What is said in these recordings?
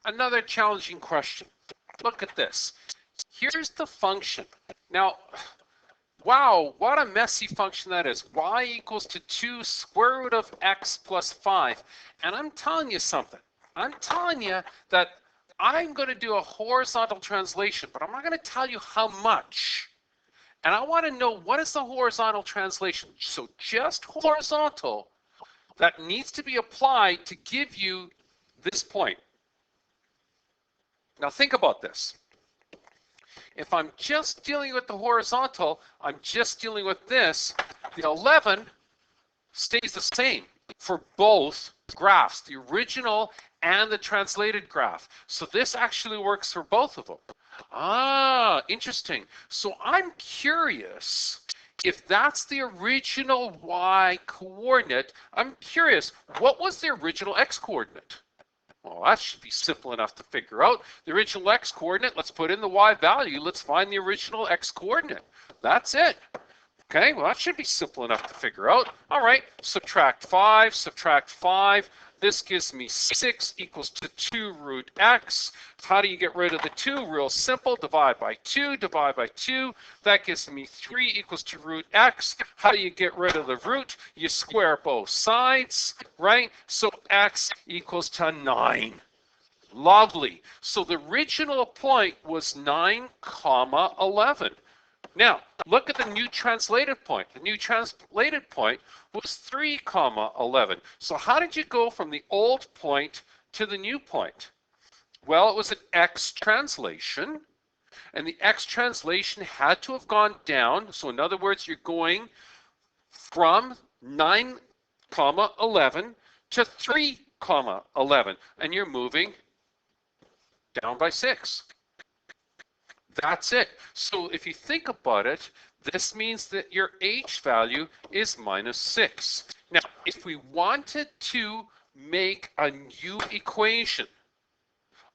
Another challenging question. Look at this. Here's the function. Now, wow, what a messy function that is. Y equals to 2 square root of x plus 5. And I'm telling you something. I'm telling you that I'm going to do a horizontal translation, but I'm not going to tell you how much. And I want to know, what is the horizontal translation? So just horizontal that needs to be applied to give you this point. Now think about this. If I'm just dealing with the horizontal, I'm just dealing with this, the 11 stays the same for both graphs, the original and the translated graph. So this actually works for both of them. Ah, interesting. So I'm curious, if that's the original y coordinate, I'm curious, what was the original x coordinate? Well, that should be simple enough to figure out. The original x coordinate, let's put in the y value. Let's find the original x coordinate. That's it. Okay, well, that should be simple enough to figure out. All right, subtract 5, subtract 5. This gives me 6 equals to 2 root x. How do you get rid of the 2? Real simple. Divide by 2, divide by 2. That gives me 3 equals to root x. How do you get rid of the root? You square both sides, right? So x equals to 9. Lovely. So the original point was 9, 11. Now, look at the new translated point. The new translated point was 3, 11. So how did you go from the old point to the new point? Well, it was an x translation, and the x translation had to have gone down. So in other words, you're going from 9, 11 to 3, 11, and you're moving down by 6. That's it. So if you think about it, this means that your h value is minus 6. Now, if we wanted to make a new equation,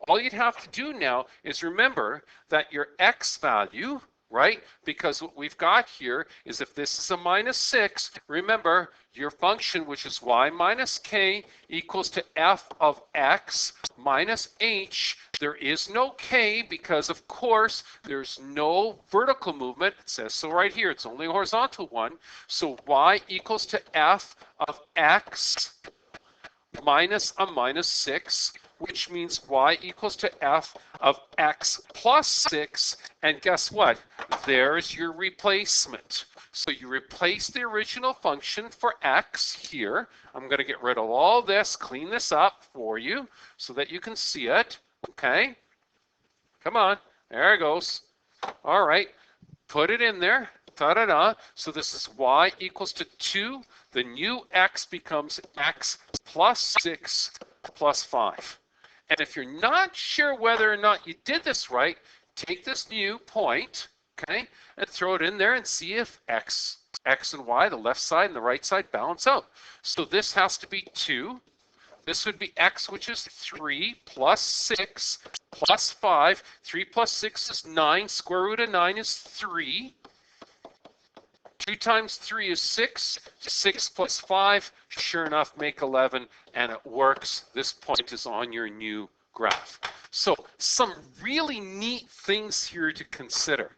all you'd have to do now is remember that your x value, right? Because what we've got here is, if this is a minus 6, remember your function, which is y minus k, equals to f of x minus h. There is no k because, of course, there's no vertical movement. It says so right here. It's only a horizontal one. So y equals to f of x minus a minus 6, which means y equals to f of x plus 6. And guess what? There's your replacement. So you replace the original function for x here. I'm going to get rid of all this, clean this up for you so that you can see it. Okay? Come on. There it goes. All right. Put it in there. Da-da-da. So this is y equals to 2. The new x becomes x plus 6 plus 5. And if you're not sure whether or not you did this right, take this new point, okay, and throw it in there and see if x and y, the left side and the right side, balance out. So this has to be 2. This would be x, which is 3 plus 6 plus 5. 3 plus 6 is 9. Square root of 9 is 3. 2 times 3 is 6. 6 plus 5, sure enough, make 11, and it works. This point is on your new graph. So some really neat things here to consider.